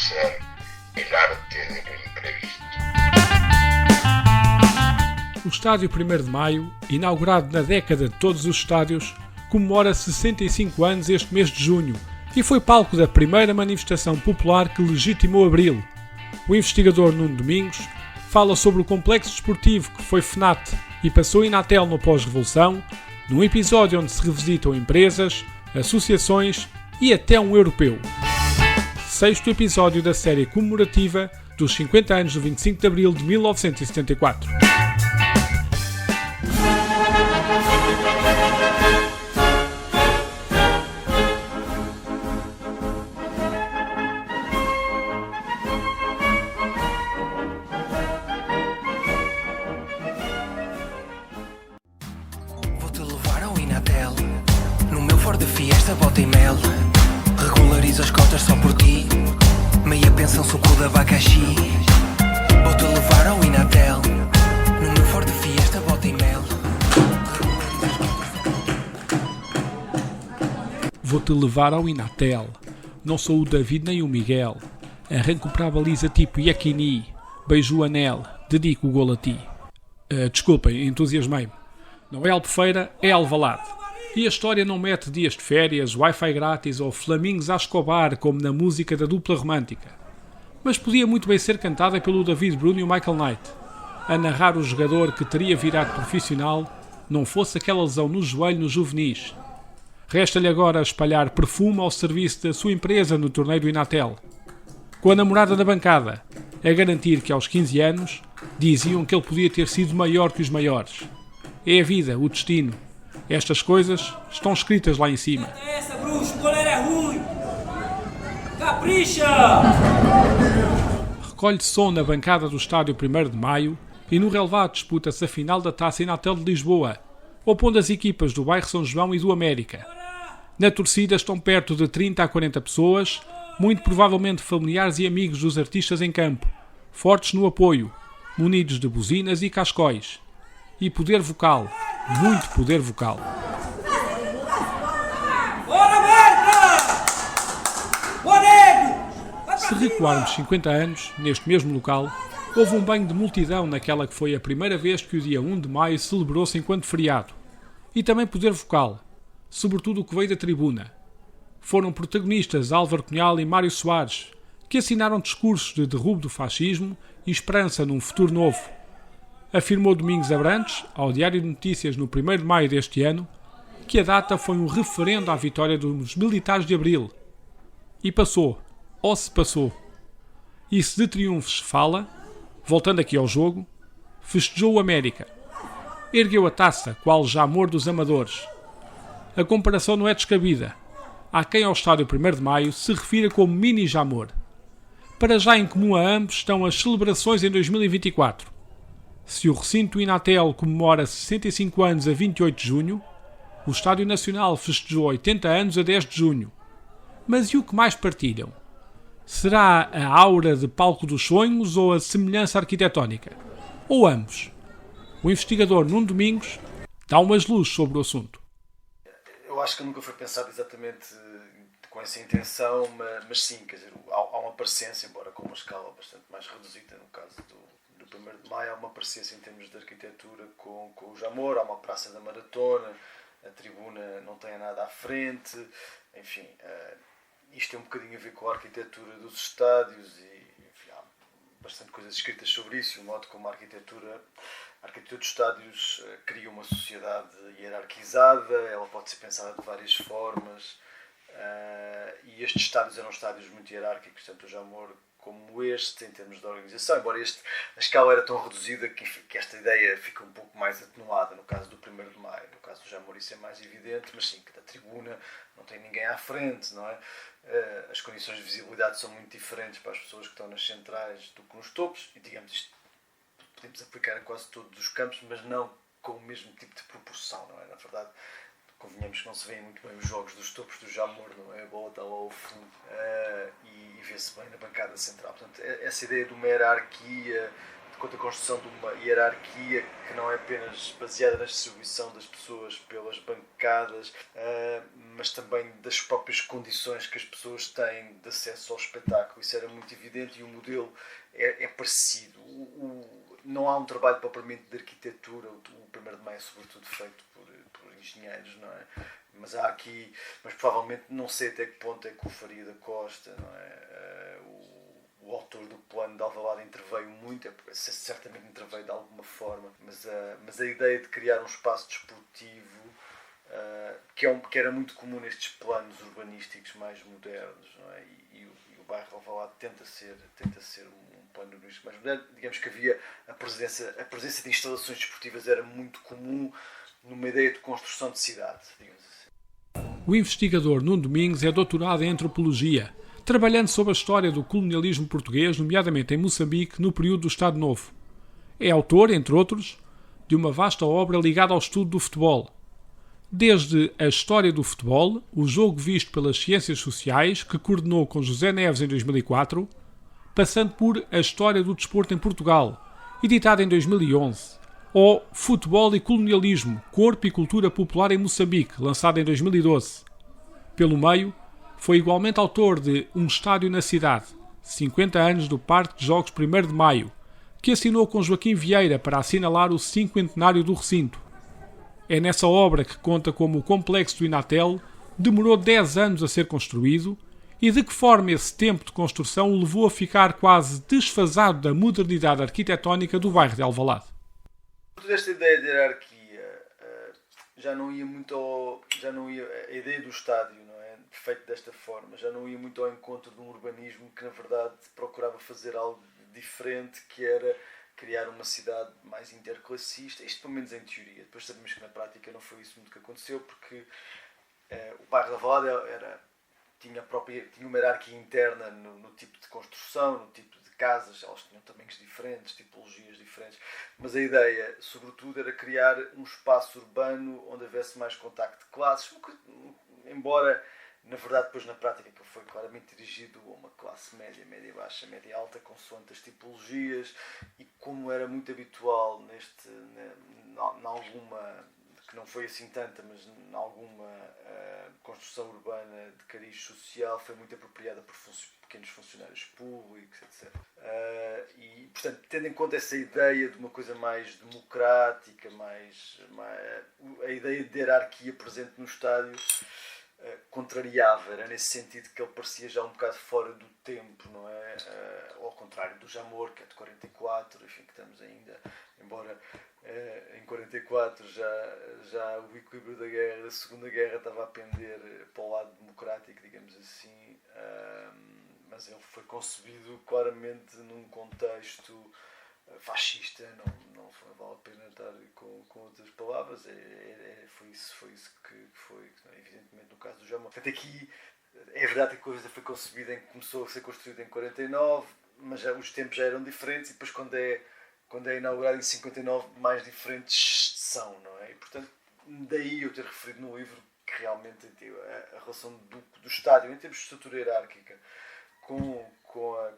ser el arte de lo imprevisto. O estádio 1º de Maio, inaugurado na década de todos os estádios, comemora 65 anos este mês de junho e foi palco da primeira manifestação popular que legitimou Abril. O investigador Nuno Domingos fala sobre o complexo desportivo que foi FNAT e passou Inatel no pós-revolução, num episódio onde se revisitam empresas, associações e até um europeu. 6º episódio da série comemorativa dos 50 anos do 25 de Abril de 1974. Vou-te levar ao Inatel, no meu Ford Fiesta bota e mel. Regularizo as cotas só por ti, meia pensão suco de abacaxi. Vou-te levar ao Inatel, no meu Ford Fiesta bota e mel. Vou-te levar ao Inatel. Não sou o David nem o Miguel. Arranco para a baliza tipo Yakini. Beijo o anel. Dedico o gol a ti. Desculpem, entusiasmei-me. Não é Albufeira, é Alvalade. E a história não mete dias de férias, Wi-Fi grátis ou flamingos a Escobar como na música da dupla romântica. Mas podia muito bem ser cantada pelo David Bruno e o Michael Knight, a narrar o jogador que teria virado profissional não fosse aquela lesão no joelho nos juvenis. Resta-lhe agora espalhar perfume ao serviço da sua empresa no torneio do Inatel. Com a namorada na bancada, a garantir que aos 15 anos diziam que ele podia ter sido maior que os maiores. É a vida, o destino. Estas coisas estão escritas lá em cima. Essa, bruxo, o goleiro é ruim! Capricha! Recolhe som na bancada do estádio 1º de Maio e no relevado disputa-se a final da Taça Inatel de Lisboa, opondo as equipas do bairro São João e do América. Na torcida estão perto de 30 a 40 pessoas, muito provavelmente familiares e amigos dos artistas em campo, fortes no apoio, munidos de buzinas e cascóis. E poder vocal, muito poder vocal. Bora, Berta! Bora, nego! Se recuarmos 50 anos, neste mesmo local, houve um banho de multidão naquela que foi a primeira vez que o dia 1 de maio celebrou-se enquanto feriado. E também poder vocal, sobretudo o que veio da tribuna. Foram protagonistas Álvaro Cunhal e Mário Soares, que assinaram discursos de derrubo do fascismo e esperança num futuro novo. Afirmou Domingos Abrantes, ao Diário de Notícias no 1º de maio deste ano, que a data foi um referendo à vitória dos militares de Abril. E passou, ou se passou. E se de triunfos se fala, voltando aqui ao jogo, festejou o América. Ergueu a taça, qual já amor dos amadores. A comparação não é descabida. Há quem ao estádio 1º de maio se refira como mini Jamor. Para já em comum a ambos estão as celebrações em 2024. Se o recinto Inatel comemora 65 anos a 28 de junho, o Estádio Nacional festejou 80 anos a 10 de junho. Mas e o que mais partilham? Será a aura de palco dos sonhos ou a semelhança arquitetónica? Ou ambos? O investigador Nuno Domingos dá umas luzes sobre o assunto. Eu acho que nunca foi pensado exatamente com essa intenção, mas sim, quer dizer, há uma parecência, embora com uma escala bastante mais reduzida, no caso do 1º de maio, há uma parecência em termos de arquitetura com o Jamor, há uma praça da maratona, a tribuna não tem nada à frente, enfim, isto tem um bocadinho a ver com a arquitetura dos estádios e enfim, há bastante coisas escritas sobre isso, o modo como a arquitetura dos estádios cria uma sociedade hierarquizada, ela pode ser pensada de várias formas, e estes estádios eram estádios muito hierárquicos, tanto o Jamor como este, em termos de organização, embora a escala era tão reduzida que esta ideia fica um pouco mais atenuada no caso do 1º de maio. No caso do Jamor isso é mais evidente, mas sim, que da tribuna não tem ninguém à frente, não é? As condições de visibilidade são muito diferentes para as pessoas que estão nas centrais do que nos topos, e digamos isto podemos aplicar a quase todos os campos, mas não com o mesmo tipo de proporção, não é? Na verdade, convenhamos que não se veem muito bem os jogos dos topos do Jamor, não é? A bola está lá ao fundo e vê-se bem na bancada central. Portanto, essa ideia de uma hierarquia, de contra a construção de uma hierarquia que não é apenas baseada na distribuição das pessoas pelas bancadas, mas também das próprias condições que as pessoas têm de acesso ao espetáculo. Isso era muito evidente e o modelo é parecido. Não há um trabalho propriamente de arquitetura, o 1º de Maio é sobretudo feito por engenheiros, não é? Mas há aqui, mas provavelmente não sei até que ponto é que o Faria da Costa, não é? O autor do plano de Alvalade interveio muito, certamente interveio de alguma forma, mas a ideia de criar um espaço desportivo que era muito comum nestes planos urbanísticos mais modernos, não é? E o bairro de Alvalade tenta ser um plano urbanístico mais moderno. Digamos que havia a presença de instalações desportivas era muito comum numa ideia de construção de cidade, digamos assim. O investigador Nuno Domingos é doutorado em Antropologia, trabalhando sobre a história do colonialismo português, nomeadamente em Moçambique, no período do Estado Novo. É autor, entre outros, de uma vasta obra ligada ao estudo do futebol. Desde a história do futebol, o jogo visto pelas ciências sociais, que coordenou com José Neves em 2004, passando por a história do desporto em Portugal, editada em 2011, ou Futebol e Colonialismo, Corpo e Cultura Popular em Moçambique, lançado em 2012. Pelo meio, foi igualmente autor de Um Estádio na Cidade, 50 anos do Parque de Jogos 1º de Maio, que assinou com Joaquim Vieira para assinalar o 50º do recinto. É nessa obra que conta como o complexo do Inatel demorou 10 anos a ser construído e de que forma esse tempo de construção o levou a ficar quase desfasado da modernidade arquitetónica do bairro de Alvalade. Toda esta ideia de hierarquia a ideia do estádio, não é? Feito desta forma, já não ia muito ao encontro de um urbanismo que na verdade procurava fazer algo diferente, que era criar uma cidade mais interclassista, isto pelo menos em teoria. Depois sabemos que na prática não foi isso muito que aconteceu, porque o bairro de Alvalade tinha uma hierarquia interna no tipo de construção, no tipo de casas, elas tinham tamanhos diferentes, tipologias diferentes, mas a ideia, sobretudo, era criar um espaço urbano onde houvesse mais contacto de classes, embora, na verdade, depois na prática que foi claramente dirigido a uma classe média, média baixa, média alta, consoante as tipologias, e como era muito habitual que não foi assim tanta, mas em alguma construção urbana de cariz social, foi muito apropriada por pequenos funcionários públicos, etc. E, portanto, tendo em conta essa ideia de uma coisa mais democrática, a ideia de hierarquia presente no estádio, contrariava, era nesse sentido que ele parecia já um bocado fora do tempo, não é? Ao contrário do Jamor, que é de 44, enfim, que estamos ainda, embora em 44 já o equilíbrio da Segunda Guerra estava a pender para o lado democrático, digamos assim, mas ele foi concebido claramente num contexto fascista, não vale a pena estar com outras palavras, foi isso que foi, evidentemente, no caso do Jamor. Portanto, aqui é verdade que a coisa foi concebida, começou a ser construída em 49, mas os tempos já eram diferentes, e depois quando é inaugurado em 59, mais diferentes são, não é? E, portanto, daí eu ter referido no livro que realmente a relação do estádio, em termos de estrutura hierárquica, com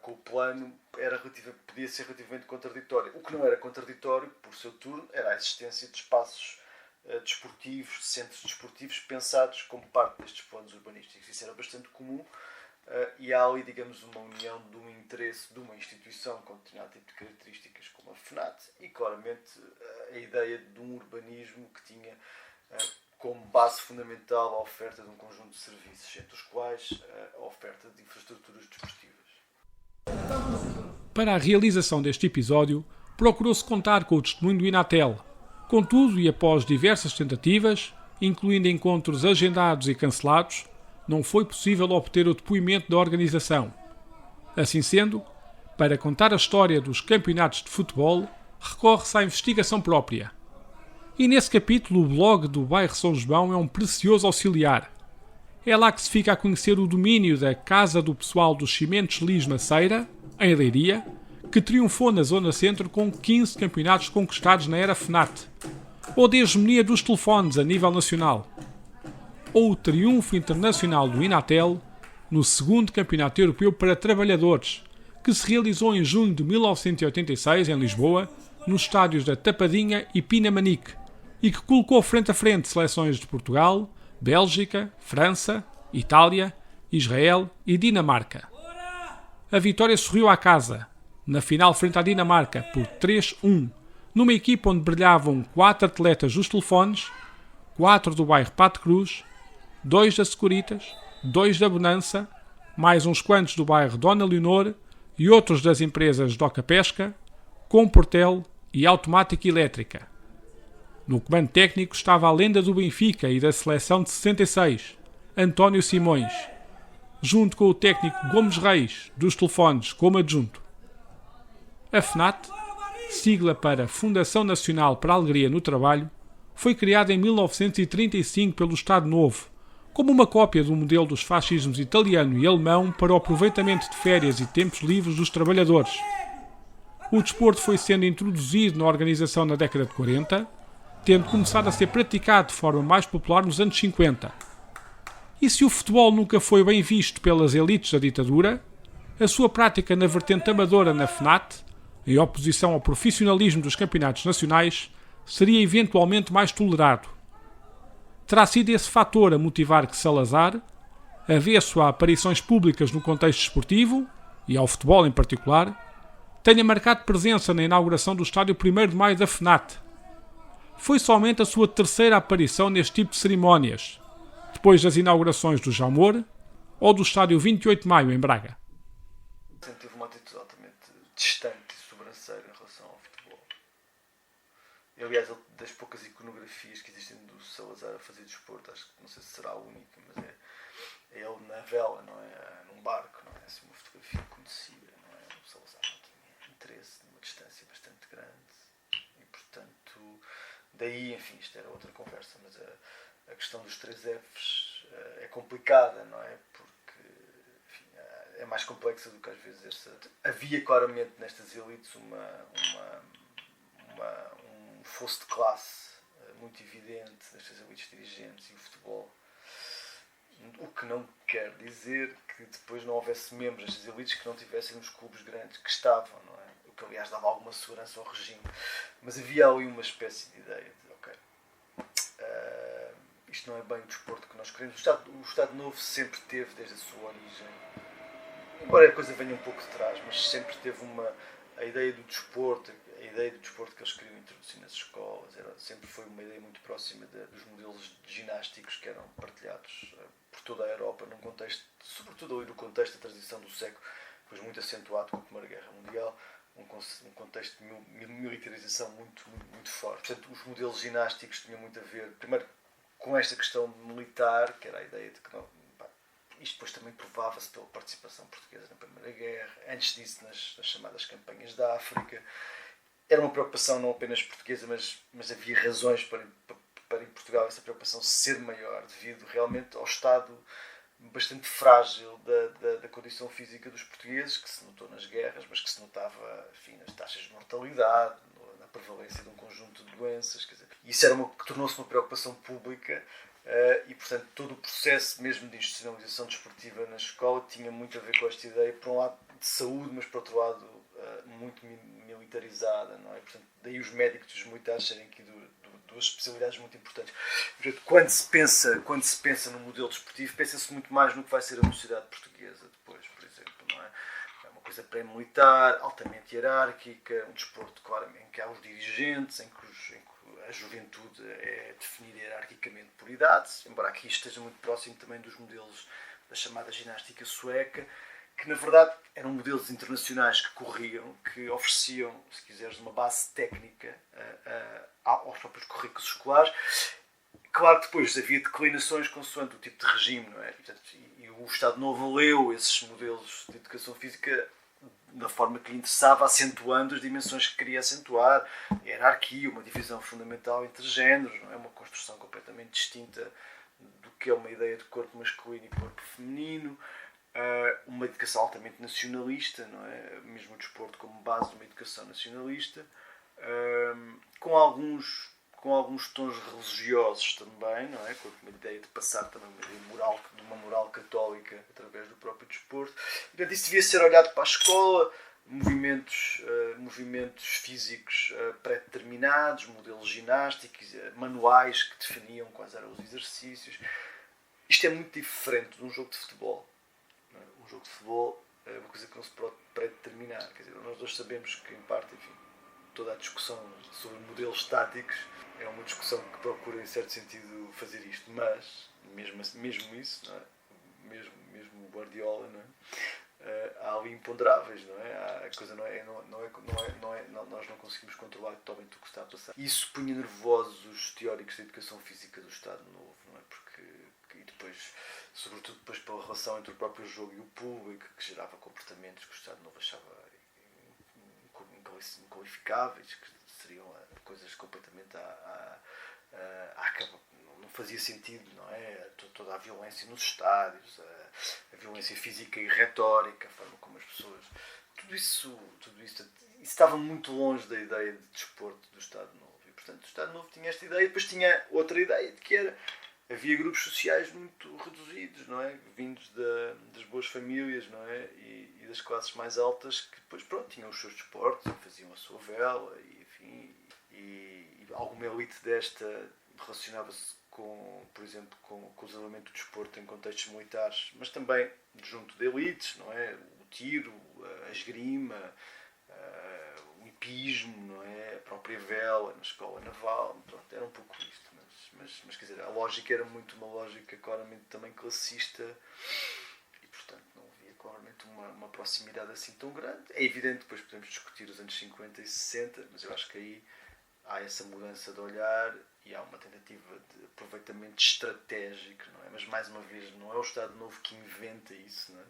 o plano podia ser relativamente contraditório. O que não era contraditório, por seu turno, era a existência de espaços desportivos, de centros desportivos pensados como parte destes planos urbanísticos. Isso era bastante comum, e há ali, digamos, uma união de um interesse de uma instituição com determinado tipo de características como a FNAT e, claramente, a ideia de um urbanismo que tinha como base fundamental a oferta de um conjunto de serviços, entre os quais a oferta de infraestruturas desportivas. Para a realização deste episódio, procurou-se contar com o testemunho do Inatel. Contudo, e após diversas tentativas, incluindo encontros agendados e cancelados, não foi possível obter o depoimento da organização. Assim sendo, para contar a história dos campeonatos de futebol, recorre-se à investigação própria. E nesse capítulo, o blog do bairro São João é um precioso auxiliar. É lá que se fica a conhecer o domínio da Casa do Pessoal dos Cimentos Lis Maceira, em Leiria, que triunfou na Zona Centro com 15 campeonatos conquistados na era FNAT, ou da hegemonia dos telefones a nível nacional, ou o triunfo internacional do Inatel no 2º Campeonato Europeu para Trabalhadores, que se realizou em junho de 1986 em Lisboa, nos estádios da Tapadinha e Pinamanique, e que colocou frente a frente seleções de Portugal, Bélgica, França, Itália, Israel e Dinamarca. A vitória sorriu à casa, na final frente à Dinamarca, por 3-1, numa equipa onde brilhavam 4 atletas dos telefones, 4 do bairro Pato Cruz, 2 da Securitas, 2 da Bonança, mais uns quantos do bairro Dona Leonor e outros das empresas Doca Pesca, Comportel e Automática Elétrica. No comando técnico estava a lenda do Benfica e da seleção de 66, António Simões, junto com o técnico Gomes Reis, dos telefones, como adjunto. A FNAT, sigla para Fundação Nacional para a Alegria no Trabalho, foi criada em 1935 pelo Estado Novo, como uma cópia do modelo dos fascismos italiano e alemão para o aproveitamento de férias e tempos livres dos trabalhadores. O desporto foi sendo introduzido na organização na década de 40, tendo começado a ser praticado de forma mais popular nos anos 50. E se o futebol nunca foi bem visto pelas elites da ditadura, a sua prática na vertente amadora na FNAT, em oposição ao profissionalismo dos campeonatos nacionais, seria eventualmente mais tolerado. Terá sido esse fator a motivar que Salazar, avesso a aparições públicas no contexto esportivo, e ao futebol em particular, tenha marcado presença na inauguração do estádio 1º de Maio da FNAT. Foi somente a sua terceira aparição neste tipo de cerimónias, depois das inaugurações do Jamor ou do estádio 28 de Maio em Braga. Sempre tive uma atitude altamente distante e sobranceira em relação ao futebol. Aliás, das poucas iconografias que existem do Salazar a fazer desporto, acho que não sei se será a única, mas é ele na vela, não é? Num barco, não é? Assim, uma fotografia conhecida, não é? O Salazar não tinha interesse numa distância bastante grande e, portanto, daí, enfim, isto era outra conversa, mas a questão dos 3 Fs é complicada, não é? Porque, enfim, é mais complexa do que às vezes havia claramente nestas elites um fosso de classe muito evidente nestas elites dirigentes e o futebol. O que não quer dizer que depois não houvesse membros destas elites que não tivessem nos clubes grandes que estavam, não é? O que aliás dava alguma segurança ao regime. Mas havia ali uma espécie de ideia de, ok, isto não é bem o desporto que nós queremos. O Estado Novo sempre teve, desde a sua origem, embora a coisa venha um pouco de trás, mas sempre teve a ideia do desporto, a ideia do desporto que eles queriam introduzir nas escolas, sempre foi uma ideia muito próxima dos modelos ginásticos que eram partilhados por toda a Europa, num contexto, sobretudo ali no contexto da transição do século, depois muito acentuado com a Primeira Guerra Mundial, um contexto de militarização muito, muito, muito forte. Portanto, os modelos ginásticos tinham muito a ver, primeiro, com esta questão militar, que era a ideia de que não, isto depois também provava-se pela participação portuguesa na Primeira Guerra, antes disso nas chamadas campanhas da África. Era uma preocupação não apenas portuguesa, mas havia razões para em Portugal essa preocupação ser maior, devido realmente ao estado bastante frágil da condição física dos portugueses, que se notou nas guerras, mas que se notava, enfim, nas taxas de mortalidade, na prevalência de um conjunto de doenças. Quer dizer, isso tornou-se uma preocupação pública. E, portanto, todo o processo mesmo de institucionalização desportiva na escola tinha muito a ver com esta ideia, por um lado de saúde, mas por outro lado muito militarizada, não é? Portanto, daí os médicos e os militares serem aqui duas especialidades muito importantes. Portanto, quando se pensa no modelo desportivo, pensa-se muito mais no que vai ser a sociedade portuguesa depois, por exemplo, não é? É uma coisa pré-militar, altamente hierárquica, um desporto, claramente, em que há os dirigentes, em que a juventude é definida hierarquicamente por idades, embora aqui esteja muito próximo também dos modelos da chamada ginástica sueca, que na verdade eram modelos internacionais que corriam, que ofereciam, se quiseres, uma base técnica aos próprios currículos escolares. Claro que depois havia declinações consoante o tipo de regime, não é? E o Estado Novo leu esses modelos de educação física da forma que lhe interessava, acentuando as dimensões que queria acentuar, a hierarquia, uma divisão fundamental entre géneros, não é? Uma construção completamente distinta do que é uma ideia de corpo masculino e corpo feminino, uma educação altamente nacionalista, não é? Mesmo o desporto como base de uma educação nacionalista, com com alguns tons religiosos também, não é? Com uma ideia de passar também uma ideia moral, de uma moral católica através do próprio desporto. E, portanto, isso devia ser olhado para a escola, movimentos físicos pré-determinados, modelos ginásticos, manuais que definiam quais eram os exercícios. Isto é muito diferente de um jogo de futebol. Não é? Um jogo de futebol é uma coisa que não se pode pré-determinar. Quer dizer, nós dois sabemos que, em parte, enfim, toda a discussão sobre modelos táticos é uma discussão que procura, em certo sentido, fazer isto. Mas, mesmo isso, não é? mesmo o Guardiola, não é? Há ali imponderáveis, não é? A coisa nós não conseguimos controlar totalmente o que está a passar. Isso punha nervosos os teóricos da educação física do Estado Novo, não é? Porque, e depois, sobretudo depois pela relação entre o próprio jogo e o público, que gerava comportamentos que o Estado Novo achava inqualificáveis, que seriam coisas completamente não fazia sentido, não é? Toda a violência nos estádios, a violência física e retórica, a forma como as pessoas... Tudo isso estava muito longe da ideia de desporto do Estado Novo. E, portanto, o Estado Novo tinha esta ideia e depois tinha outra ideia de que havia grupos sociais muito reduzidos, não é? Vindos das boas famílias, não é? E das classes mais altas que depois, pronto, tinham os seus desportos e faziam a sua vela e, enfim, e alguma elite desta relacionava-se por exemplo, com os elementos do desporto em contextos militares, mas também junto de elites, não é? O tiro, a esgrima, o hipismo, não é? A própria vela na escola naval, pronto, era um pouco isto, mas quer dizer, a lógica era muito uma lógica claramente também classista e, portanto, não havia claramente uma proximidade assim tão grande. É evidente, depois podemos discutir os anos 50 e 60, mas eu acho que aí há essa mudança de olhar e há uma tentativa de aproveitamento estratégico, não é? Mas, mais uma vez, não é o Estado Novo que inventa isso, não é?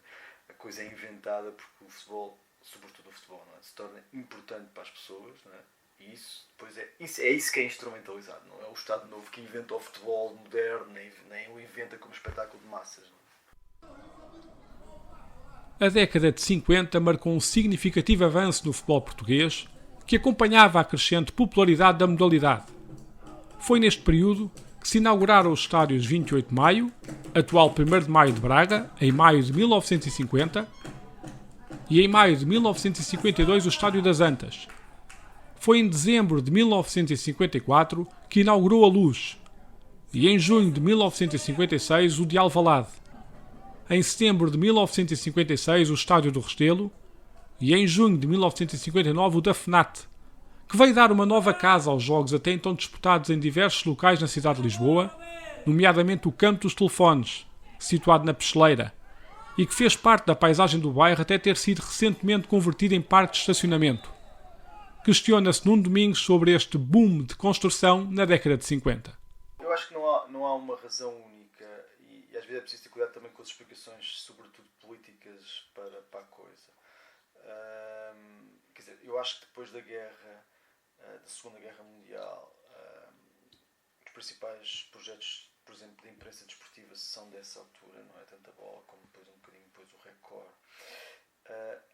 A coisa é inventada porque o futebol, sobretudo o futebol, não é? Se torna importante para as pessoas, não é? E isso, depois é isso que é instrumentalizado, não é o Estado Novo que inventa o futebol moderno, nem o inventa como espetáculo de massas, não é? A década de 50 marcou um significativo avanço no futebol português que acompanhava a crescente popularidade da modalidade. Foi neste período que se inauguraram os estádios 28 de Maio, atual 1º de Maio de Braga, em maio de 1950, e em maio de 1952 o Estádio das Antas. Foi em dezembro de 1954 que inaugurou a Luz, e em junho de 1956 o de Alvalade. Em setembro de 1956 o Estádio do Restelo, e em junho de 1959 o da FNAT, que veio dar uma nova casa aos jogos até então disputados em diversos locais na cidade de Lisboa, nomeadamente o Campo dos Telefones, situado na Pesteleira, e que fez parte da paisagem do bairro até ter sido recentemente convertido em parque de estacionamento. Questiona-se Nuno Domingos sobre este boom de construção na década de 50. Eu acho que não há uma razão única e às vezes é preciso ter cuidado também com as explicações, sobretudo políticas, para a coisa. Quer dizer, eu acho que depois da Segunda Guerra Mundial, os principais projetos, por exemplo, de imprensa desportiva são dessa altura, não é? Tanto a Bola como depois um bocadinho depois o Record.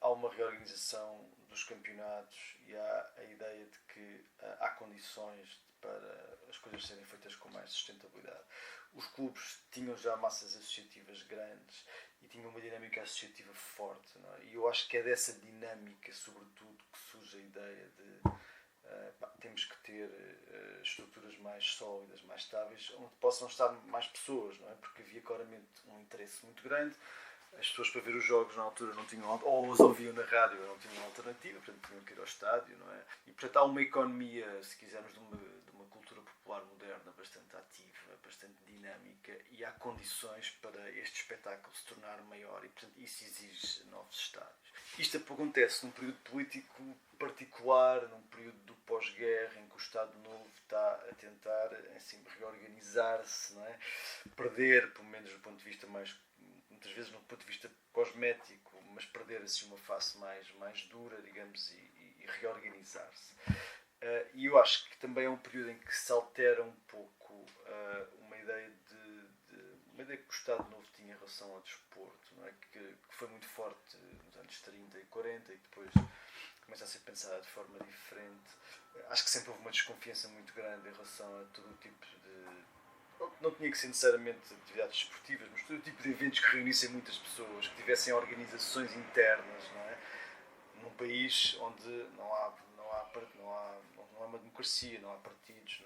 Há uma reorganização dos campeonatos e há a ideia de que há condições para as coisas serem feitas com mais sustentabilidade. Os clubes tinham já massas associativas grandes e tinham uma dinâmica associativa forte, não é? E eu acho que é dessa dinâmica, sobretudo, que surge a ideia de temos que ter estruturas mais sólidas, mais estáveis, onde possam estar mais pessoas, não é? Porque havia claramente um interesse muito grande. As pessoas, para ver os jogos na altura, não tinham, ou os ouviam na rádio, não tinham alternativa, portanto tinham que ir ao estádio, não é? E portanto há uma economia, se quisermos, de uma cultura popular moderna bastante ativa, bastante dinâmica, e há condições para este espetáculo se tornar maior e portanto isso exige novos estádios. Isto acontece num período político particular, num período do pós-guerra, em que o Estado Novo está a tentar, assim, reorganizar-se, não é? Perder, pelo menos do ponto de vista mais, muitas vezes no ponto de vista cosmético, mas perder assim uma face mais dura, digamos, e reorganizar-se. E eu acho que também é um período em que se altera um pouco uma ideia que o Estado Novo tinha em relação ao desporto, não é? Que foi muito forte nos anos 30 e 40 e depois começa a ser pensada de forma diferente. Acho que sempre houve uma desconfiança muito grande em relação a todo o tipo de... Não tinha que ser necessariamente atividades desportivas, mas todo o tipo de eventos que reunissem muitas pessoas, que tivessem organizações internas, não é? Num país onde não há uma democracia, não há partidos,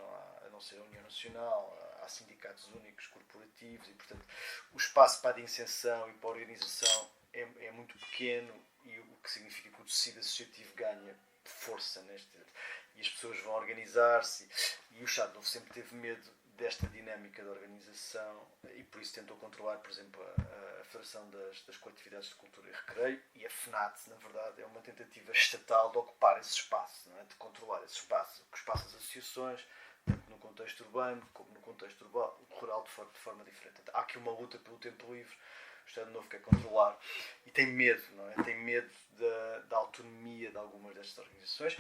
a não ser a União Nacional, há sindicatos únicos, corporativos, e portanto o espaço para a dissensão e para a organização é muito pequeno, e o que significa que o tecido associativo ganha força e as pessoas vão organizar-se, e o Estado Novo sempre teve medo desta dinâmica de organização, e por isso tentou controlar, por exemplo, a Federação das Coletividades de Cultura e Recreio, e a FNAT, na verdade, é uma tentativa estatal de ocupar esse espaço, não é? De controlar esse espaço, que o espaço das associações, tanto no contexto urbano como no contexto rural, de forma diferente. Há aqui uma luta pelo tempo livre. O Estado Novo quer controlar e tem medo, não é? Tem medo da autonomia de algumas destas organizações,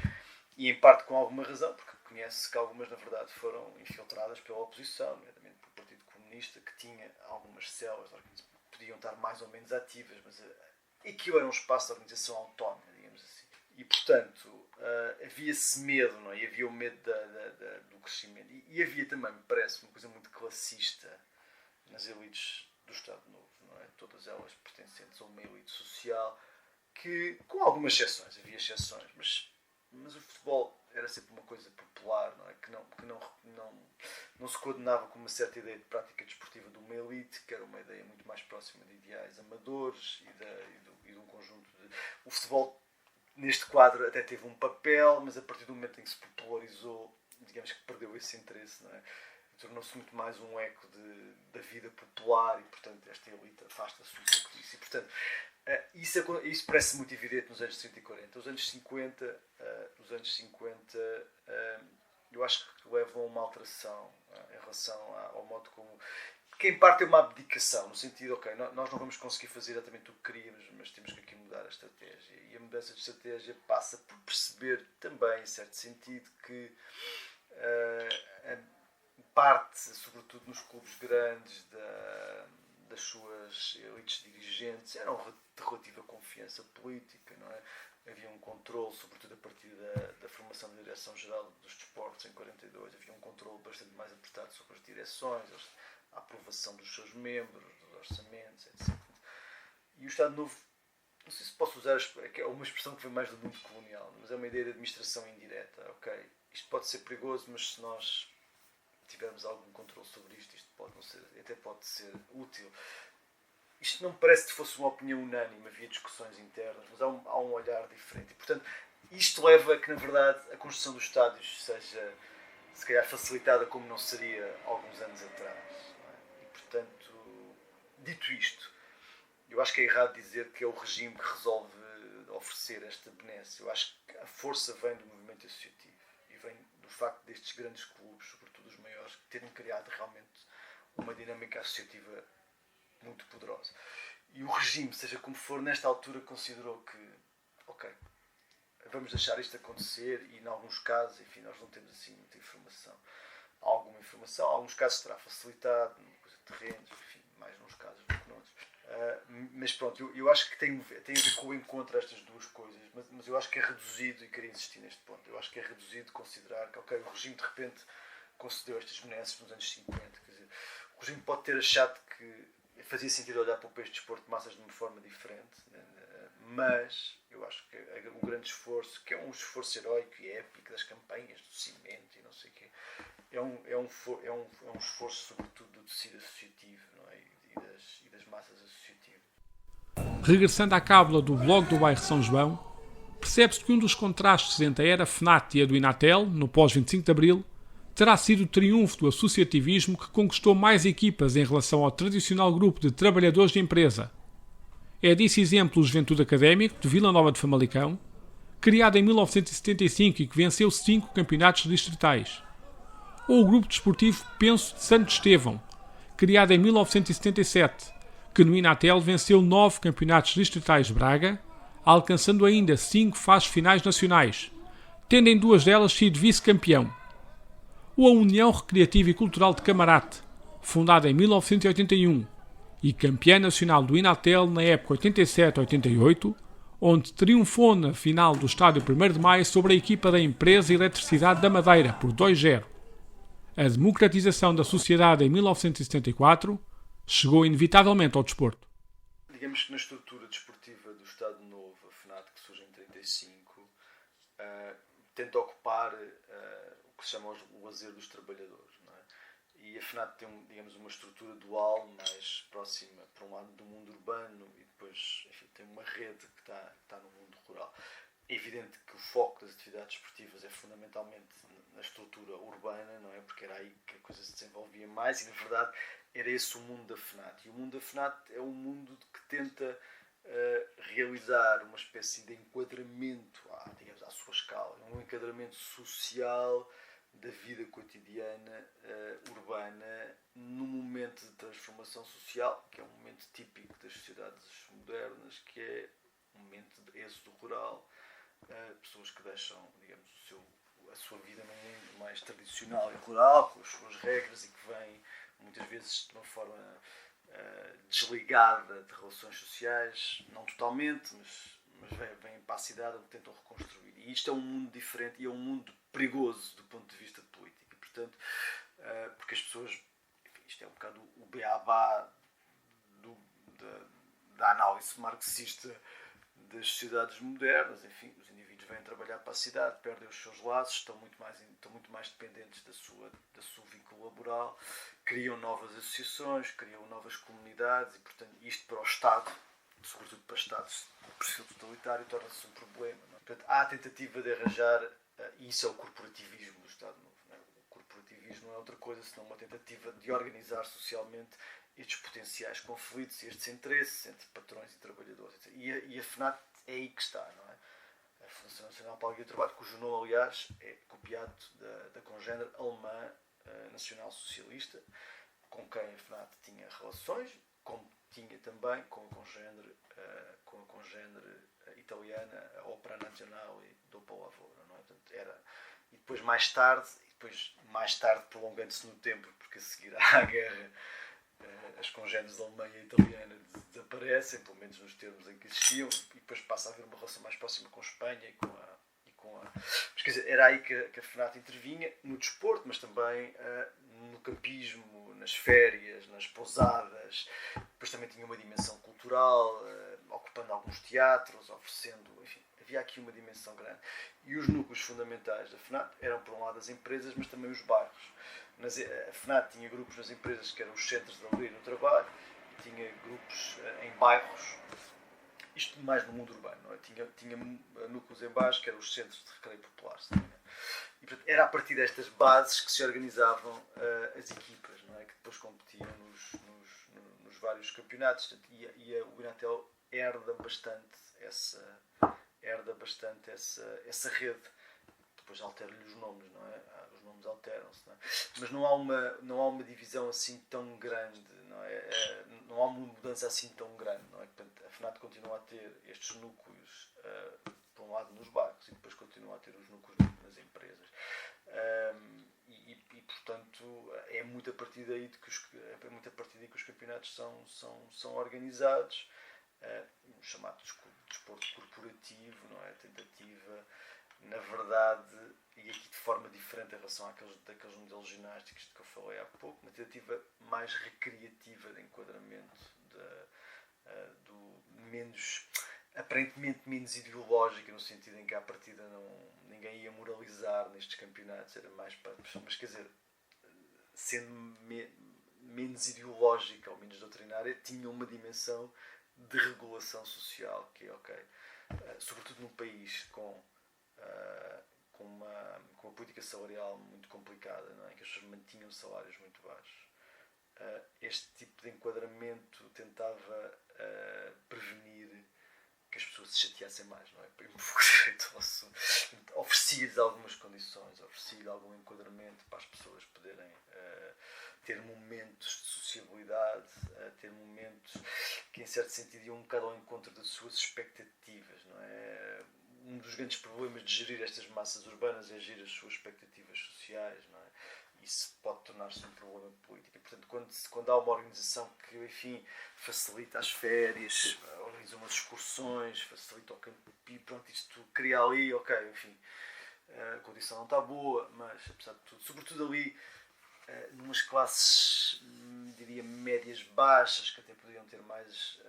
e em parte com alguma razão, porque conhece que algumas, na verdade, foram infiltradas pela oposição, nomeadamente pelo Partido Comunista, que tinha algumas células que podiam estar mais ou menos ativas, mas aquilo era um espaço de organização autónoma, digamos assim. E, portanto, havia-se medo, não é? E havia o medo do crescimento. E havia também, me parece, uma coisa muito classista nas elites do Estado Novo, não é? Todas elas pertencentes a uma elite social, que, com algumas exceções, havia exceções, mas o futebol era sempre uma coisa popular, não é? Que não se coordenava com uma certa ideia de prática desportiva de uma elite, que era uma ideia muito mais próxima de ideais amadores e de um conjunto de... O futebol, neste quadro, até teve um papel, mas a partir do momento em que se popularizou, digamos que perdeu esse interesse, não é? Tornou-se muito mais um eco da vida popular, e, portanto, esta elite afasta-se um pouco disso. E, portanto, isso parece muito evidente nos anos 30 e 40. Os anos 50, eu acho que levam a uma alteração em relação ao modo como... Que em parte é uma abdicação, no sentido, ok, nós não vamos conseguir fazer exatamente o que queríamos, mas temos que aqui mudar a estratégia. E a mudança de estratégia passa por perceber também, em certo sentido, que parte, sobretudo nos clubes grandes, das suas elites dirigentes, eram de relativa confiança política, não é? Havia um controle, sobretudo a partir da formação da Direção-Geral dos Desportos em 42, havia um controle bastante mais apertado sobre as direções, a aprovação dos seus membros, dos orçamentos, etc. E o Estado Novo, não sei se posso usar, é uma expressão que vem mais do mundo colonial, mas é uma ideia de administração indireta. Ok, isto pode ser perigoso, mas se nós tivermos algum controle sobre isto pode não ser, até pode ser útil. Isto não me parece que fosse uma opinião unânime, havia discussões internas, mas há um olhar diferente. E, portanto, isto leva a que, na verdade, a construção dos estádios seja, se calhar, facilitada como não seria alguns anos atrás. Não é? E, portanto, dito isto, eu acho que é errado dizer que é o regime que resolve oferecer esta benesse. Eu acho que a força vem do movimento associativo e vem do facto destes grandes clubes, sobretudo os maiores, terem criado realmente uma dinâmica associativa muito poderosa. E o regime, seja como for, nesta altura considerou que, ok, vamos deixar isto acontecer, e em alguns casos, enfim, nós não temos assim muita informação. Há alguma informação, em alguns casos será facilitado, coisa de terrenos, enfim, mais nos casos do que noutros. Mas pronto, eu acho que tem a ver com o encontro destas duas coisas, mas eu acho que é reduzido, e queria insistir neste ponto, eu acho que é reduzido considerar que, ok, o regime de repente concedeu estas benesses nos anos 50, quer dizer, o regime pode ter achado que fazia sentido olhar para o país de desporto de massas de uma forma diferente, mas eu acho que o grande esforço, que é um esforço heroico e épico das campanhas, do cimento e não sei o quê, é um esforço sobretudo do tecido associativo, não é? e das massas associativas. Regressando à cábula do blog do bairro São João, percebe-se que um dos contrastes entre a era FNAT e a do Inatel, no pós-25 de Abril, terá sido o triunfo do associativismo que conquistou mais equipas em relação ao tradicional grupo de trabalhadores de empresa. É disso exemplo o Juventude Académico, de Vila Nova de Famalicão, criado em 1975 e que venceu 5 campeonatos distritais. Ou o grupo desportivo Penso de Santo Estevão, criado em 1977, que no Inatel venceu 9 campeonatos distritais de Braga, alcançando ainda 5 fases finais nacionais, tendo em 2 delas sido vice-campeão. Ou a União Recreativa e Cultural de Camarate, fundada em 1981 e campeã nacional do Inatel na época 87-88, onde triunfou na final do Estádio 1º de Maio sobre a equipa da Empresa Eletricidade da Madeira, por 2-0. A democratização da sociedade em 1974 chegou inevitavelmente ao desporto. Digamos que na estrutura desportiva do Estado Novo, a FNAT, que surge em 1935, tenta ocupar o que se chama o lazer dos trabalhadores. Não é? E a FNAT tem, digamos, uma estrutura dual, mais próxima, por um lado, do mundo urbano e depois, enfim, tem uma rede que está no mundo rural. É evidente que o foco das atividades esportivas é fundamentalmente na estrutura urbana, não é? Porque era aí que a coisa se desenvolvia mais e, na verdade, era esse o mundo da FNAT. E o mundo da FNAT é um mundo que tenta realizar uma espécie de enquadramento, digamos, à sua escala, um enquadramento social da vida cotidiana urbana num momento de transformação social, que é um momento típico das sociedades modernas, que é um momento de êxodo rural, pessoas que deixam, digamos, a sua vida num mundo mais tradicional e rural, com as suas regras, e que vêm muitas vezes de uma forma desligada de relações sociais, não totalmente, mas vêm para a cidade onde tentam reconstruir. E isto é um mundo diferente e é um mundo perigoso do ponto de vista político. E, portanto, porque as pessoas, enfim, isto é um bocado o beabá da análise marxista das sociedades modernas. Enfim, os indivíduos vêm trabalhar para a cidade, perdem os seus laços, estão muito mais dependentes do seu vínculo laboral, criam novas associações, criam novas comunidades e, portanto, isto para o Estado, sobretudo para Estados de perfil totalitário, torna-se um problema. Não é? Portanto, há a tentativa de arranjar, e isso é o corporativismo do Estado Novo. Não é? O corporativismo não é outra coisa senão uma tentativa de organizar socialmente estes potenciais conflitos e estes interesses entre patrões e trabalhadores. E a FNAT é aí que está, não é? A Fundação Nacional para a Alegria do Trabalho, cujo nome, aliás, é copiado da congénere alemã nacional-socialista, com quem a FNAT tinha relações, como tinha também com a congénere italiana, a Opera Nazionale do Lavoro, não é? Portanto, e depois mais tarde prolongando-se no tempo, porque a seguir à guerra as congéneres alemã e italiana desaparecem, pelo menos nos termos em que existiam, e depois passa a haver uma relação mais próxima com a Espanha e com a... Mas, quer dizer, era aí que a FNAT intervinha, no desporto, mas também no campismo, nas férias, nas pousadas. Depois também tinha uma dimensão cultural, ocupando alguns teatros, oferecendo, enfim, havia aqui uma dimensão grande. E os núcleos fundamentais da FNAT eram, por um lado, as empresas, mas também os bairros. A FNAT tinha grupos nas empresas que eram os centros de alegria no trabalho, e tinha grupos em bairros, isto mais no mundo urbano, não é? Tinha núcleos em bairros que eram os centros de recreio populares. E, portanto, era a partir destas bases que se organizavam as equipas, não é? Que depois competiam nos vários campeonatos, e o Inatel herda bastante essa rede. Depois altera-lhe os nomes, não é? Os nomes alteram-se, não é? Mas não há uma divisão assim tão grande, não é? Não há uma mudança assim tão grande, não é? Portanto, a FNAT continua a ter estes núcleos, por um lado nos bairros, e depois continua a ter os núcleos nas empresas. E portanto, é muito a partir daí que os campeonatos são organizados, o chamado desporto corporativo, não é? A tentativa, na verdade, e aqui de forma diferente em relação daqueles modelos ginásticos de que eu falei há pouco, uma tentativa mais recreativa de enquadramento, do aparentemente menos ideológica, no sentido em que à partida ninguém ia moralizar nestes campeonatos, era mais para... Mas quer dizer, sendo menos ideológica ou menos doutrinária, tinha uma dimensão de regulação social, que é ok. Sobretudo num país com uma política salarial muito complicada, não é? Que as pessoas mantinham salários muito baixos. Este tipo de enquadramento tentava prevenir que as pessoas se chateassem mais, não é? Oferecia-lhes algumas condições, oferecia-lhes algum enquadramento para as pessoas poderem ter momentos de sociabilidade, ter momentos que, em certo sentido, iam um bocado ao encontro das suas expectativas, não é? Um dos grandes problemas de gerir estas massas urbanas é gerir as suas expectativas sociais, não é? Isso pode tornar-se um problema político. E, portanto, quando há uma organização que, enfim, facilita as férias, organiza umas excursões, facilita o campo e pronto, isto cria ali, ok, enfim, a condição não está boa, mas apesar de tudo, sobretudo ali, numas classes, diria, médias baixas, que até poderiam ter mais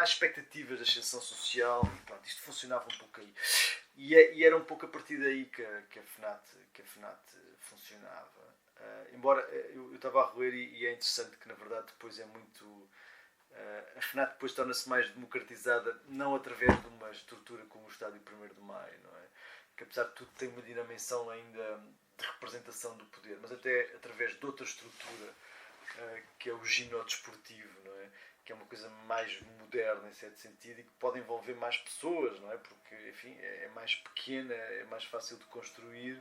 expectativas de ascensão social, e pronto, isto funcionava um pouco aí. E era um pouco a partir daí que a FNAT funcionava. Embora eu estava a reler e é interessante que na verdade depois é muito... a FNAT depois torna-se mais democratizada, não através de uma estrutura como o Estádio 1º de Maio, não é? Que apesar de tudo tem uma dimensão ainda de representação do poder, mas até através de outra estrutura, que é o ginódesportivo, não é? Que é uma coisa mais moderna em certo sentido e que pode envolver mais pessoas, não é? Porque, enfim, é mais pequena, é mais fácil de construir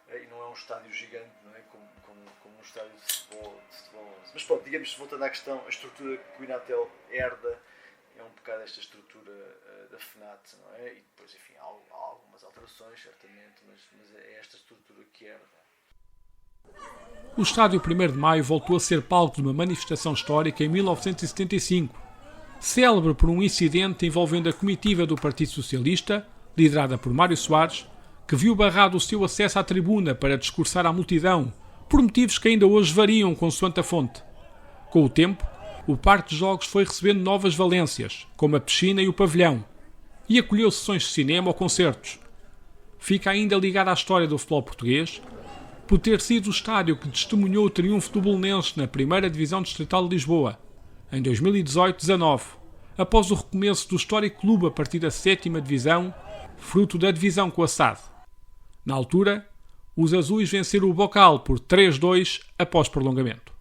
e não é um estádio gigante, não é? Como um estádio de futebol. Mas pronto, digamos, voltando à questão, a estrutura que o Inatel herda é um bocado esta estrutura da FNAT, não é? E depois, enfim, há algumas alterações, certamente, mas é esta estrutura que herda. O Estádio 1º de Maio voltou a ser palco de uma manifestação histórica em 1975, célebre por um incidente envolvendo a comitiva do Partido Socialista, liderada por Mário Soares, que viu barrado o seu acesso à tribuna para discursar à multidão, por motivos que ainda hoje variam consoante a fonte. Com o tempo, o Parque de Jogos foi recebendo novas valências, como a piscina e o pavilhão, e acolheu sessões de cinema ou concertos. Fica ainda ligado à história do futebol português, por ter sido o estádio que testemunhou o triunfo do Belenenses na 1ª Divisão Distrital de Lisboa, em 2018-19, após o recomeço do histórico clube a partir da 7ª Divisão, fruto da divisão com a SAD. Na altura, os azuis venceram o Bocal por 3-2 após prolongamento.